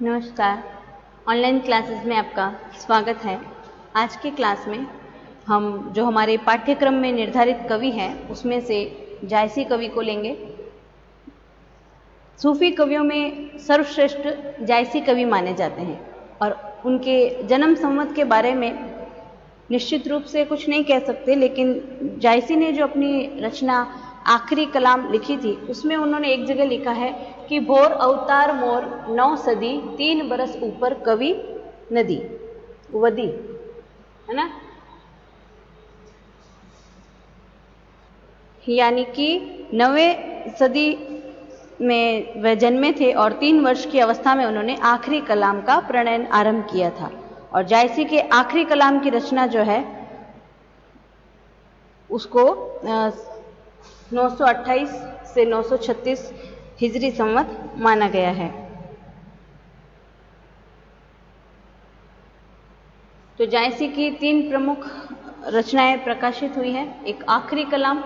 नमस्कार। Online classes में आपका स्वागत है। आज के क्लास में हम जो हमारे पाठ्यक्रम में निर्धारित कवि हैं उसमें से जायसी कवि को लेंगे। सूफी कवियों में सर्वश्रेष्ठ जायसी कवि माने जाते हैं और उनके जन्म संवत के बारे में निश्चित रूप से कुछ नहीं कह सकते, लेकिन जायसी ने जो अपनी रचना आखिरी कलाम लिखी थी उसमें उन्होंने एक जगह लिखा है कि भोर अवतार मोर 9 सदी 3 बरस ऊपर कवि नदी वदी, है ना। यानी कि 9वीं सदी में वह जन्मे थे और 3 वर्ष की अवस्था में उन्होंने आखिरी कलाम का प्रणयन आरंभ किया था। और जायसी के आखिरी कलाम की रचना जो है उसको 928 से 936 हिजरी संवत माना गया है। तो जायसी की 3 प्रमुख रचनाएं प्रकाशित हुई हैं, एक आखिरी कलाम,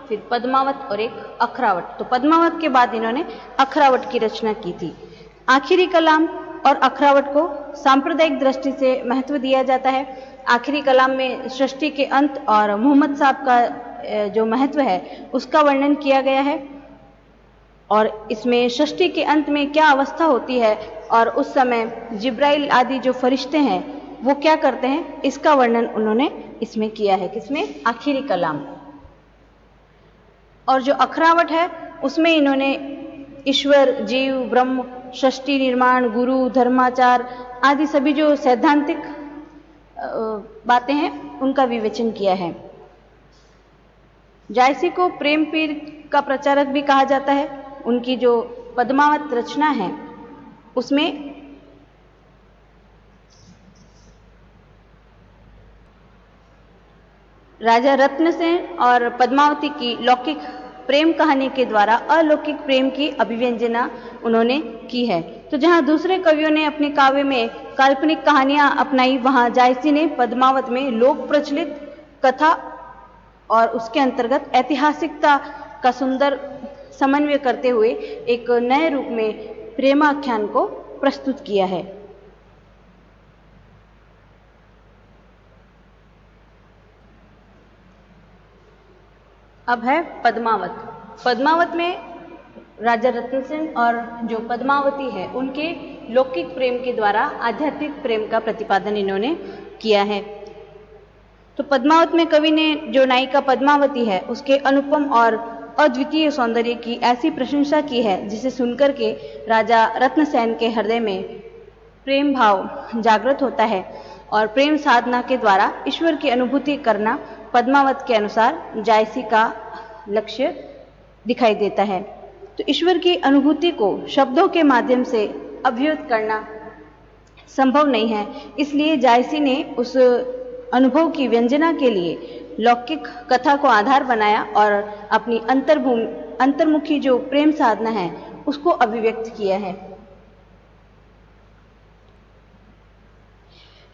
फिर पद्मावत और एक अखरावट। तो पद्मावत के बाद इन्होंने अखरावट की रचना की थी। आखिरी कलाम और अखरावट को सांप्रदायिक दृष्टि से महत्व दिया जाता है। आखिरी कलाम में सृष्टि के अंत और मोहम्मद साहब का जो महत्व है उसका वर्णन किया गया है और इसमें सृष्टि के अंत में क्या अवस्था होती है और उस समय जिब्राइल आदि जो फरिश्ते हैं वो क्या करते हैं, इसका वर्णन उन्होंने इसमें किया है। किसमें? आखिरी कलाम। और जो अखरावट है उसमें इन्होंने ईश्वर, जीव, ब्रह्म, सृष्टि निर्माण, गुरु, धर्माचार आदि सभी जो सैद्धांतिक बातें हैं उनका विवेचन किया है। जायसी को प्रेम पीर का प्रचारक भी कहा जाता है। उनकी जो पद्मावत रचना है उसमें राजा रत्नसेन और पद्मावती की लौकिक प्रेम कहानी के द्वारा अलौकिक प्रेम की अभिव्यंजना उन्होंने की है। तो जहां दूसरे कवियों ने अपने काव्य में काल्पनिक कहानियां अपनाई, वहां जायसी ने पद्मावत में लोक प्रचलित कथा और उसके अंतर्गत ऐतिहासिकता का सुंदर समन्वय करते हुए एक नए रूप में प्रेमाख्यान को प्रस्तुत किया है। अब है पद्मावत। पद्मावत में राजा रत्नसेन और जो पद्मावती है उनके लौकिक प्रेम के द्वारा आध्यात्मिक प्रेम का प्रतिपादन इन्होंने किया है। तो पद्मावत में कवि ने जो नायिका पद्मावती है उसके अनुपम और अद्वितीय सौंदर्य की ऐसी प्रशंसा की है जिसे सुनकर के राजा रत्नसेन के हृदय में प्रेम भाव जागृत होता है और प्रेम साधना के द्वारा ईश्वर की अनुभूति करना पद्मावत के अनुसार जायसी का लक्ष्य दिखाई देता है। तो ईश्वर की अनुभूति को शब्दों के माध्यम से अभिव्यक्त करना संभव नहीं है, इसलिए जायसी ने उस अनुभव की व्यंजना के लिए लौकिक कथा को आधार बनाया और अपनी अंतर्मुखी जो प्रेम साधना है उसको अभिव्यक्त किया है।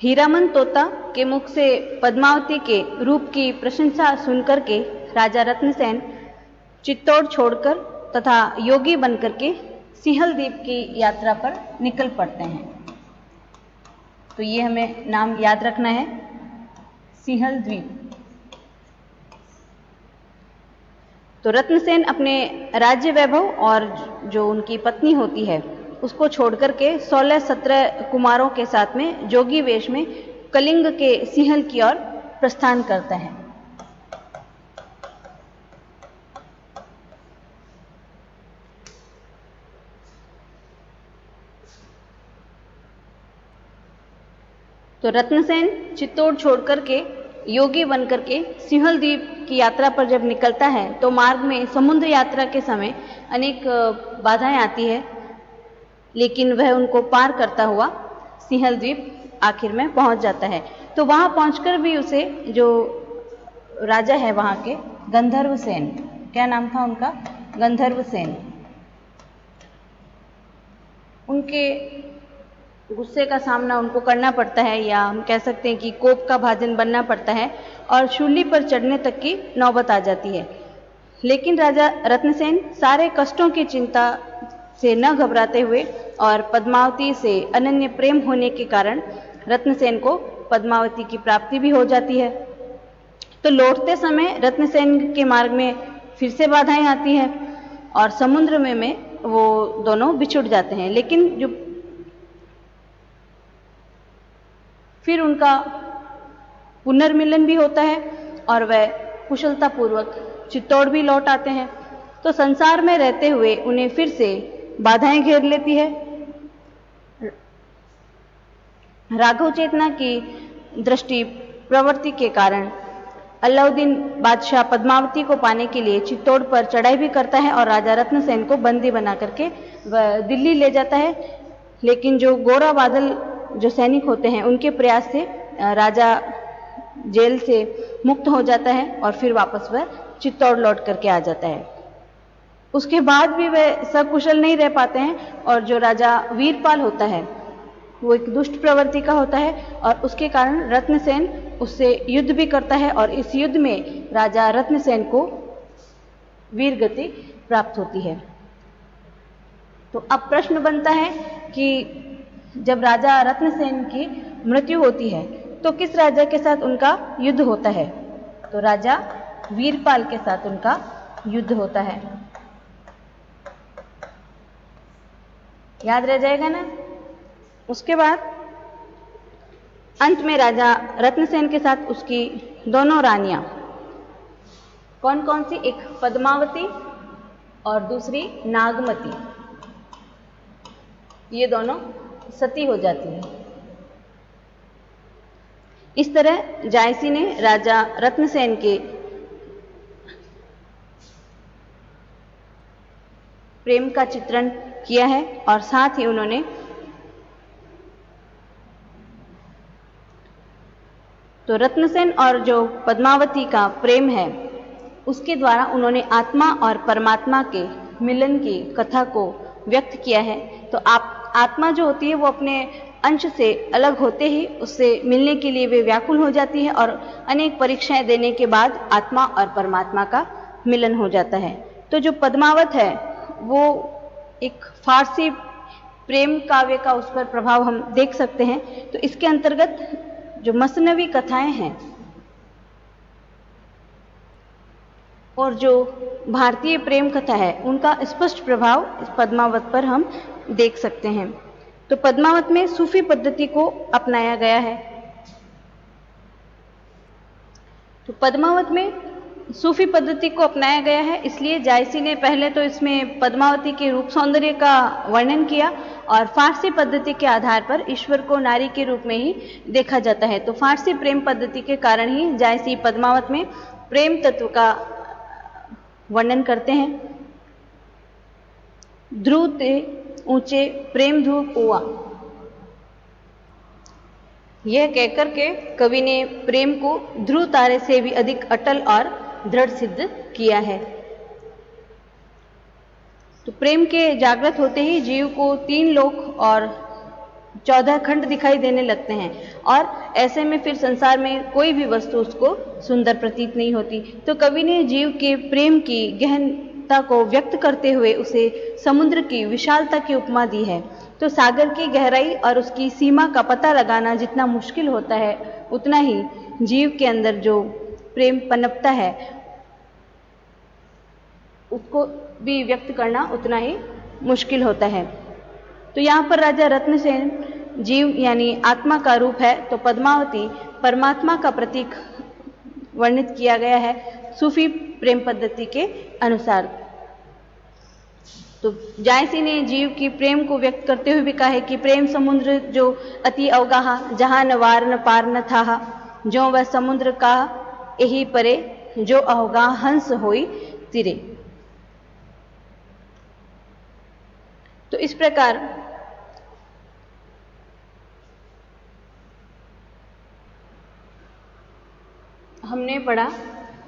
हीरामन तोता के मुख से पद्मावती के रूप की प्रशंसा सुनकर के राजा रत्नसेन चित्तौड़ छोड़कर तथा योगी बनकर के सिंहल द्वीप की यात्रा पर निकल पड़ते हैं। तो ये हमें नाम याद रखना है, सिंहल द्वीप। तो रत्नसेन अपने राज्य वैभव और जो उनकी पत्नी होती है उसको छोड़कर के 16-17 कुमारों के साथ में जोगी वेश में कलिंग के सिंहल की ओर प्रस्थान करता है। तो रत्नसेन चित्तौड़ छोड़कर के योगी बनकर के सिंहल द्वीप की यात्रा पर जब निकलता है तो मार्ग में समुद्र यात्रा के समय अनेक बाधाएं आती है, लेकिन वह उनको पार करता हुआ सिंहल द्वीप आखिर में पहुंच जाता है। तो वहां पहुंचकर भी उसे जो राजा है वहां के गंधर्वसेन, क्या नाम था उनका? गंधर्वसेन, उनके गुस्से का सामना उनको करना पड़ता है, या हम कह सकते हैं कि कोप का भाजन बनना पड़ता है और शूली पर चढ़ने तक की नौबत आ जाती है। लेकिन राजा रत्नसेन सारे कष्टों की चिंता से न घबराते हुए और पद्मावती से अनन्य प्रेम होने के कारण रत्नसेन को पद्मावती की प्राप्ति भी हो जाती है। तो लौटते समय रत्नसेन के मार्ग में फिर से बाधाएं आती है और समुद्र में वो दोनों बिछुड़ जाते हैं, लेकिन जो फिर उनका पुनर्मिलन भी होता है और वह कुशलतापूर्वक चित्तौड़ भी लौट आते हैं। तो संसार में रहते हुए उन्हें फिर से बाधाएं घेर लेती है। राघव चेतना की दृष्टि प्रवृत्ति के कारण अलाउद्दीन बादशाह पद्मावती को पाने के लिए चित्तौड़ पर चढ़ाई भी करता है और राजा रत्नसेन को बंदी बना करके वह दिल्ली ले जाता है। लेकिन जो गोरा बादल जो सैनिक होते हैं उनके प्रयास से राजा जेल से मुक्त हो जाता है और फिर वापस वह चित्तौड़ लौट करके आ जाता है। उसके बाद भी वह सकुशल नहीं रह पाते हैं और जो राजा वीरपाल होता है वो एक दुष्ट प्रवृत्ति का होता है और उसके कारण रत्नसेन उससे युद्ध भी करता है और इस युद्ध में राजा रत्नसेन को वीरगति प्राप्त होती है। तो अब प्रश्न बनता है कि जब राजा रत्नसेन की मृत्यु होती है तो किस राजा के साथ उनका युद्ध होता है? तो राजा वीरपाल के साथ उनका युद्ध होता है। याद रह जाएगा ना? उसके बाद अंत में राजा रत्नसेन के साथ उसकी दोनों रानियां, कौन कौन सी? एक पद्मावती और दूसरी नागमती, ये दोनों सती हो जाती है। इस तरह जायसी ने राजा रत्नसेन के प्रेम का चित्रण किया है और साथ ही उन्होंने तो रत्नसेन और जो पद्मावती का प्रेम है उसके द्वारा उन्होंने आत्मा और परमात्मा के मिलन की कथा को व्यक्त किया है। तो आत्मा जो होती है वो अपने अंश से अलग होते ही उससे मिलने के लिए वे व्याकुल हो जाती है और अनेक परीक्षाएं देने के बाद आत्मा और परमात्मा का मिलन हो जाता है। तो जो पद्मावत है वो एक फारसी प्रेम काव्य का उस पर प्रभाव हम देख सकते हैं। तो इसके अंतर्गत जो मसनवी कथाएं हैं और जो भारतीय प्रेम कथा है उनका स्पष्ट प्रभाव इस पद्मावत पर हम देख सकते हैं। तो पद्मावत में सूफी पद्धति को अपनाया गया है। तो पद्मावत में सूफी पद्धति को अपनाया गया है, इसलिए जायसी ने पहले तो इसमें पद्मावती के रूप सौंदर्य का वर्णन किया और फारसी पद्धति के आधार पर ईश्वर को नारी के रूप में ही देखा जाता है। तो फारसी प्रेम पद्धति के कारण ही जायसी पद्मावत में प्रेम तत्व का वर्णन करते हैं। ध्रुव ते ऊंचे प्रेम धूप हुआ, यह कहकर के कवि ने प्रेम को ध्रुव तारे से भी अधिक अटल और दृढ़ सिद्ध किया है। तो प्रेम के जागृत होते ही जीव को 3 लोक और 14 खंड दिखाई देने लगते हैं और ऐसे में फिर संसार में कोई भी वस्तु उसको सुंदर प्रतीत नहीं होती। तो कवि ने जीव के प्रेम की गहनता को व्यक्त करते हुए उसे समुद्र की विशालता की उपमा दी है। तो सागर की गहराई और उसकी सीमा का पता लगाना जितना मुश्किल होता है उतना ही जीव के अंदर जो प्रेम पनपता है उसको भी व्यक्त करना उतना ही मुश्किल होता है। तो यहाँ पर राजा रत्नसेन जीव यानी आत्मा का रूप है, तो पद्मावती परमात्मा का प्रतीक वर्णित किया गया है सूफी प्रेम पद्धति के अनुसार। तो जायसी ने जीव की प्रेम को व्यक्त करते हुए भी कहा है कि प्रेम समुद्र जो अति अवगाहा, जहां न वार न पार न था, जो वह समुद्र का यही परे, जो अवगा हंस होई तिरे। तो इस प्रकार हमने पढ़ा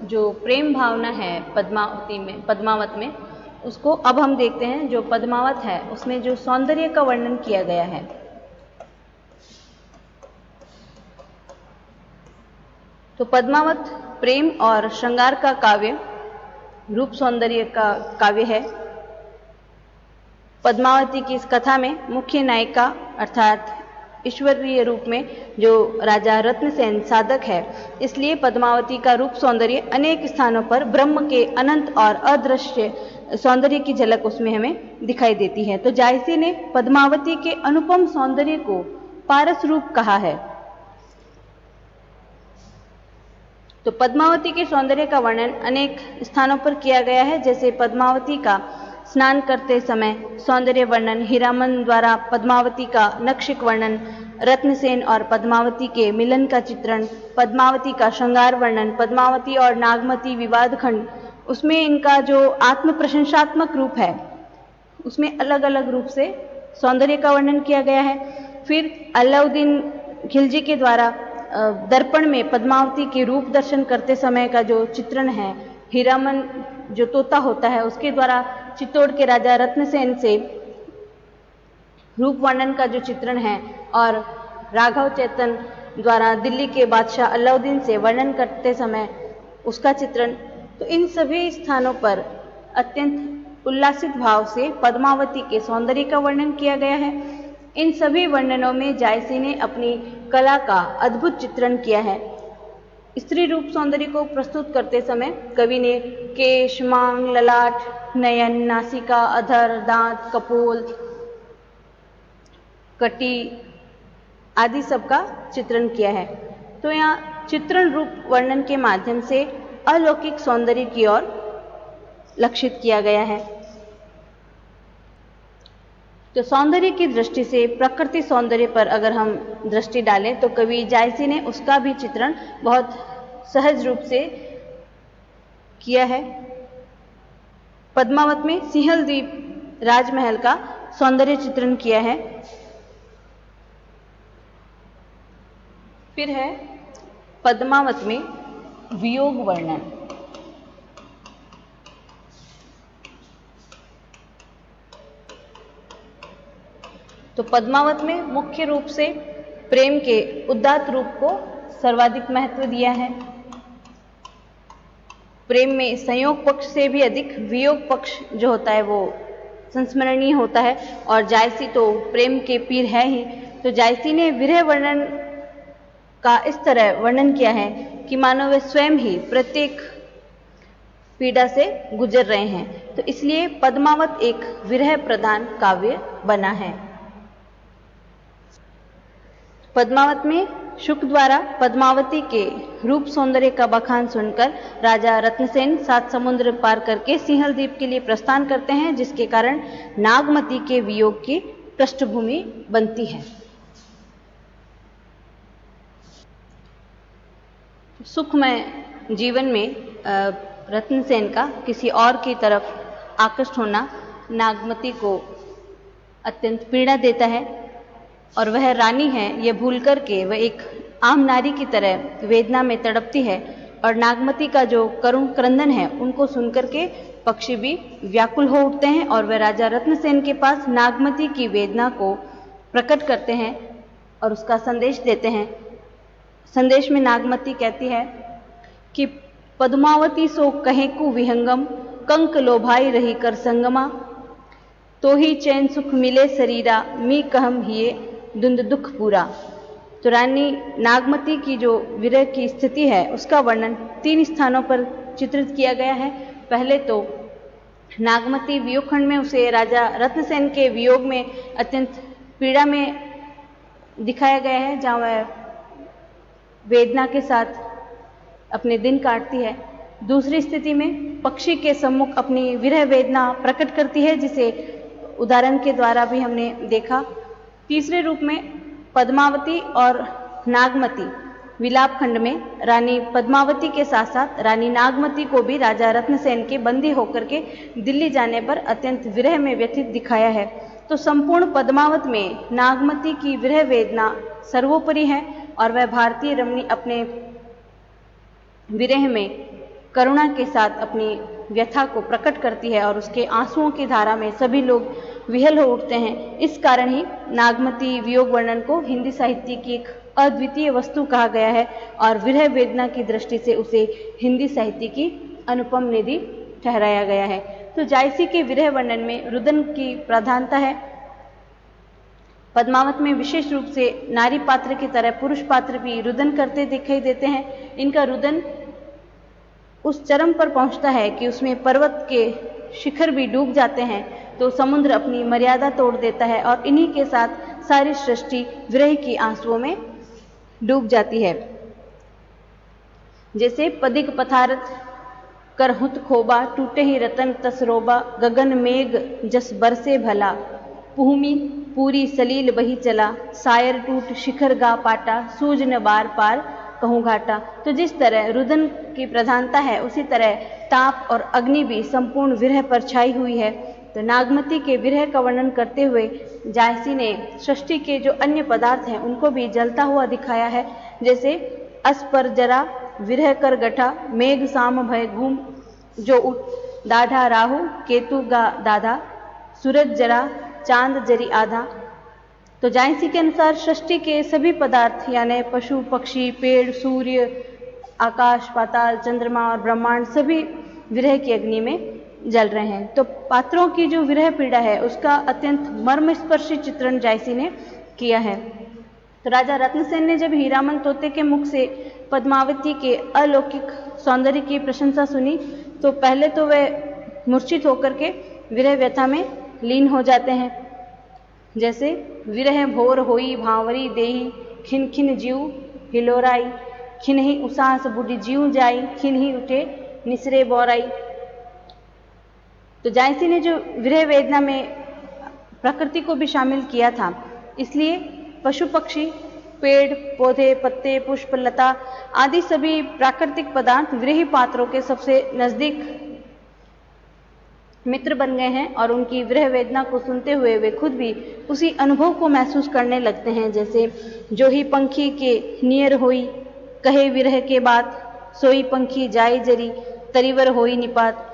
जो प्रेम भावना है पद्मावत में उसको अब हम देखते हैं जो पद्मावत है उसमें जो सौंदर्य का वर्णन किया गया है। तो पद्मावत प्रेम और श्रृंगार का काव्य, रूप सौंदर्य का काव्य है। पद्मावती की इस कथा में मुख्य नायिका अर्थात ईश्वरीय रूप में जो राजा रत्नसेन साधक है, इसलिए पद्मावती का रूप सौंदर्य अनेक स्थानों पर ब्रह्म के अनंत और अदृश्य सौंदर्य की झलक उसमें हमें दिखाई देती है। तो जायसी ने पद्मावती के अनुपम सौंदर्य को पारस रूप कहा है। तो पद्मावती के सौंदर्य का वर्णन अनेक स्थानों पर किया गया है, जैसे पद्मावती का स्नान करते समय सौंदर्य वर्णन, हीरामन द्वारा पद्मावती का नक्षिक वर्णन, रत्नसेन और पद्मावती के मिलन का चित्रण, पद्मावती का श्रृंगार वर्णन, पद्मावती और नागमती विवाद खंड, उसमें इनका जो आत्म प्रशंसात्मक रूप है उसमें अलग अलग रूप से सौंदर्य का वर्णन किया गया है। फिर अलाउद्दीन खिलजी के द्वारा दर्पण में पद्मावती के रूप दर्शन करते समय का जो चित्रण है, हीरामन जो तोता होता है उसके द्वारा चित्तौड़ के राजा रत्नसेन से रूप वर्णन का जो चित्रण है, और राघव चेतन द्वारा दिल्ली के बादशाह अलाउद्दीन से वर्णन करते समय उसका चित्रण, तो इन सभी स्थानों पर अत्यंत उल्लासित भाव से पद्मावती के सौंदर्य का वर्णन किया गया है। इन सभी वर्णनों में जायसी ने अपनी कला का अद्भुत चित्रण किया है। स्त्री रूप सौंदर्य को प्रस्तुत करते समय कवि ने केश, मांग, ललाट, नयन, नासिका, अधर, दांत, कपोल, कटी आदि सब का चित्रण किया है। तो यहाँ चित्रण रूप वर्णन के माध्यम से अलौकिक सौंदर्य की ओर लक्षित किया गया है। तो सौंदर्य की दृष्टि से प्रकृति सौंदर्य पर अगर हम दृष्टि डालें तो कवि जायसी ने उसका भी चित्रण बहुत सहज रूप से किया है। पद्मावत में सिंहल द्वीप राजमहल का सौंदर्य चित्रण किया है। फिर है पद्मावत में वियोग वर्णन। तो पद्मावत में मुख्य रूप से प्रेम के उदात्त रूप को सर्वाधिक महत्व दिया है। प्रेम में संयोग पक्ष से भी अधिक वियोग पक्ष जो होता है वो संस्मरणीय होता है, और जायसी तो प्रेम के पीर है ही। तो जायसी ने विरह वर्णन का इस तरह वर्णन किया है कि मानो वे स्वयं ही प्रत्येक पीड़ा से गुजर रहे हैं। तो इसलिए पद्मावत एक विरह प्रधान काव्य बना है। पद्मावत में शुक द्वारा पद्मावती के रूप सौंदर्य का बखान सुनकर राजा रत्नसेन 7 समुद्र पार करके सिंहल द्वीप के लिए प्रस्थान करते हैं, जिसके कारण नागमती के वियोग की पृष्ठभूमि बनती है। सुखमय जीवन में रत्नसेन का किसी और की तरफ आकृष्ट होना नागमती को अत्यंत पीड़ा देता है, और वह रानी है ये भूल करके वह एक आम नारी की तरह वेदना में तड़पती है। और नागमती का जो करुण क्रंदन है उनको सुनकर के पक्षी भी व्याकुल हो उठते हैं, और वह राजा रत्नसेन के पास नागमती की वेदना को प्रकट करते हैं और उसका संदेश देते हैं। संदेश में नागमती कहती है कि पद्मावती सो कहे को विहंगम, कंक लोभाई रही कर संगमा, तो ही चैन सुख मिले शरीरा, मी कहम हिये दुंद दुख पूरा। तो रानी नागमती की जो विरह की स्थिति है उसका वर्णन 3 स्थानों पर चित्रित किया गया है। पहले तो नागमती वियोग खंड में उसे राजा रत्नसेन के वियोग में अत्यंत पीड़ा में दिखाया गया है, जहाँ वह वेदना के साथ अपने दिन काटती है। दूसरी स्थिति में पक्षी के सम्मुख अपनी विरह वेदना प्रकट करती है, जिसे उदाहरण के द्वारा भी हमने देखा। तीसरे रूप में पद्मावती और नागमती विलाप खंड में रानी पद्मावती के साथ साथ रानी नागमती को भी राजा रत्नसेन के बंदी होकर के दिल्ली जाने पर अत्यंत विरह में व्यथित दिखाया है। तो संपूर्ण पद्मावत में नागमती की विरह वेदना सर्वोपरि है, और वह भारतीय रमणी अपने विरह में करुणा के साथ अपनी व्यथा को प्रकट करती है, और उसके आंसुओं की धारा में सभी लोग विहल हो उठते हैं। इस कारण ही नागमती वियोग वर्णन को हिंदी साहित्य की एक अद्वितीय वस्तु कहा गया है, और विरह वेदना की दृष्टि से उसे हिंदी साहित्य की अनुपम निधि ठहराया गया है। तो जायसी के विरह वर्णन में रुदन की प्रधानता है। पद्मावत में विशेष रूप से नारी पात्र की तरह पुरुष पात्र भी रुदन करते दिखाई देते हैं। इनका रुदन उस चरम पर पहुंचता है कि उसमें पर्वत के शिखर भी डूब जाते हैं, तो समुद्र अपनी मर्यादा तोड़ देता है और इन्हीं के साथ सारी सृष्टि विरह की आंसुओं में डूब जाती है। जैसे पदिक पथारत करहुत खोबा, टूटे ही रतन तसरोबा, गगन मेघ जस बरसे भला, पुहमी पूरी सलील बही चला, सायर टूट शिखर गा पाटा, सूज न बार पार कहूँ घाटा। तो जिस तरह रुदन की प्रधानता है, उसी तरह ताप और अग्नि भी संपूर्ण विरह पर छाई हुई है। तो नागमती के विरह का वर्णन करते हुए जायसी ने सृष्टि के जो अन्य पदार्थ हैं उनको भी जलता हुआ दिखाया है। जैसे अस पर जरा विरह कर गठा, मेघ साम भय घूम जो उठ, दाढ़ा राहु केतु गा दाधा, सूरज जरा चांद जरी आधा। तो जायसी के अनुसार सृष्टि के सभी पदार्थ यानी पशु पक्षी पेड़ सूर्य आकाश पाताल चंद्रमा और ब्रह्मांड सभी विरह की अग्नि में जल रहे हैं। तो पात्रों की जो विरह पीड़ा है उसका अत्यंत मर्मस्पर्शी चित्रण जायसी ने किया है। तो राजा रत्नसेन ने जब हीरामन तोते के मुख से पद्मावती के अलौकिक सौंदर्य की प्रशंसा सुनी तो पहले तो वे मूर्छित होकर के विरह व्यथा में लीन हो जाते हैं। जैसे विरह भोर होई भांवरी देही, खिन खिन जीव हिलोराई, खिन ही उसास बुढ़ी जीव जाई, खिन ही उठे निसरे बोराई। तो जायसी ने जो विरह वेदना में प्रकृति को भी शामिल किया था, इसलिए पशु पक्षी पेड़ पौधे पत्ते पुष्प लता आदि सभी प्राकृतिक पदार्थ विरही पात्रों के सबसे नजदीक मित्र बन गए हैं और उनकी विरह वेदना को सुनते हुए वे खुद भी उसी अनुभव को महसूस करने लगते हैं। जैसे जो ही पंखी के नियर होई कहे विरह के बात, सोई पंखी जाए जरी तरीवर होई निपात।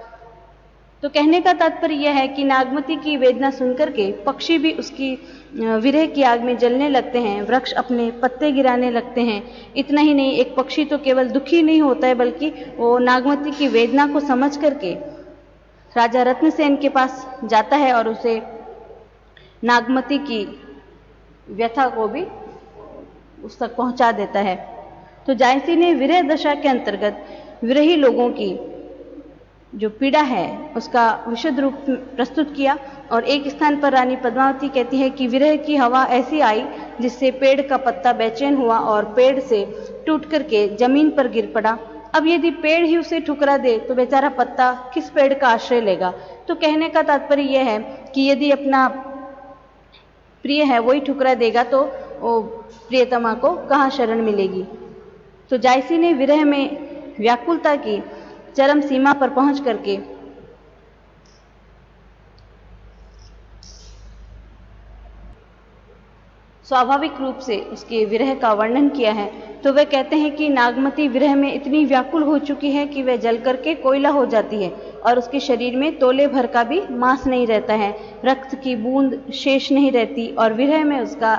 तो कहने का तात्पर्य यह है कि नागमती की वेदना सुनकर के पक्षी भी उसकी विरह की आग में जलने लगते हैं, वृक्ष अपने पत्ते गिराने लगते हैं। इतना ही नहीं, एक पक्षी तो केवल दुखी नहीं होता है बल्कि वो नागमती की वेदना को समझ करके राजा रत्नसेन के पास जाता है और उसे नागमती की व्यथा को भी उस तक पहुंचा देता है। तो जायसी ने विरह दशा के अंतर्गत विरही लोगों की जो पीड़ा है उसका विशद रूप प्रस्तुत किया और एक स्थान पर रानी पद्मावती कहती है कि विरह की हवा ऐसी आई जिससे पेड़ का पत्ता बेचैन हुआ और पेड़ से टूट करके जमीन पर गिर पड़ा। अब यदि पेड़ ही उसे ठुकरा दे तो बेचारा पत्ता किस पेड़ का आश्रय लेगा। तो कहने का तात्पर्य यह है कि यदि अपना प्रिय है वही ठुकरा देगा तो वो प्रियतमा को कहाँ शरण मिलेगी। तो जायसी ने विरह में व्याकुलता की चरम सीमा पर पहुंच करके स्वाभाविक रूप से उसके विरह का वर्णन किया है। तो वे कहते हैं कि नागमती विरह में इतनी व्याकुल हो चुकी है कि वह जल करके कोयला हो जाती है और उसके शरीर में तोले भर का भी मांस नहीं रहता है, रक्त की बूंद शेष नहीं रहती और विरह में उसका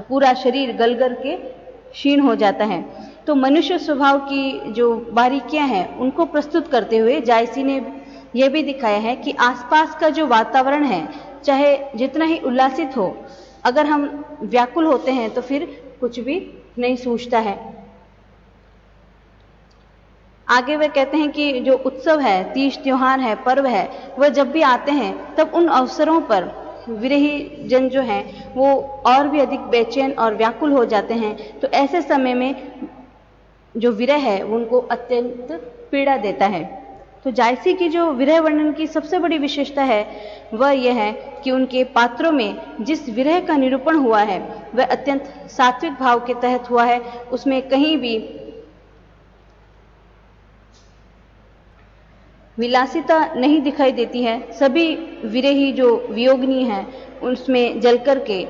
पूरा शरीर गल कर के क्षीण हो जाता है। तो मनुष्य स्वभाव की जो बारीकियां हैं उनको प्रस्तुत करते हुए जायसी ने यह भी दिखाया है कि आसपास का जो वातावरण है चाहे जितना ही उल्लासित हो, अगर हम व्याकुल होते हैं तो फिर कुछ भी नहीं सूझता है। आगे वे कहते हैं कि जो उत्सव है, तीज त्योहार है, पर्व है, वह जब भी आते हैं तब उन अवसरों पर विरही जन जो हैं वो और भी अधिक बेचैन और व्याकुल हो जाते हैं। तो ऐसे समय में जो विरह है उनको अत्यंत पीड़ा देता है। तो जायसी की जो विरह वर्णन की सबसे बड़ी विशेषता है वह यह है कि उनके पात्रों में जिस विरह का निरूपण हुआ है वह अत्यंत सात्विक भाव के तहत हुआ है। उसमें कहीं भी विलासिता नहीं दिखाई देती है। सभी विरही जो वियोगनी हैं उसमें जलकर के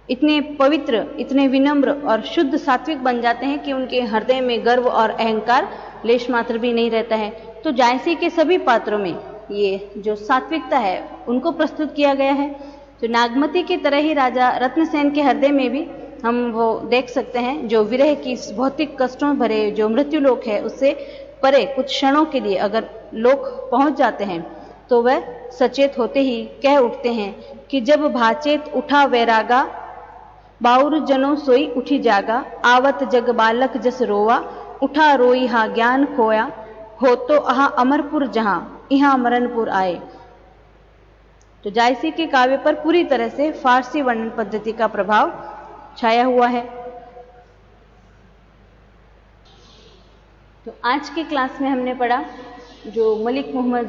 इतने पवित्र, इतने विनम्र और शुद्ध सात्विक बन जाते हैं कि उनके हृदय में गर्व और अहंकार लेश मात्र भी नहीं रहता है। तो जायसी के सभी पात्रों में ये जो सात्विकता है उनको प्रस्तुत किया गया है। तो नागमती की तरह ही राजा रत्नसेन के हृदय में भी हम वो देख सकते हैं जो विरह की भौतिक कष्टों भरे जो मृत्युलोक है उससे परे कुछ क्षणों के लिए अगर लोग पहुंच जाते हैं तो वह सचेत होते ही कह उठते हैं कि जब भाचेत उठा वैरागा, बाउर जनो सोई उठी जागा, आवत जग बालक जस रोवा, उठा रोई हा ज्ञान खोया, हो तो आहा अमरपुर जहां, इहां मरणपुर आए। तो जायसी के काव्य पर पूरी तरह से फारसी वर्णन पद्धति का प्रभाव छाया हुआ है। तो आज की क्लास में हमने पढ़ा जो मलिक मोहम्मद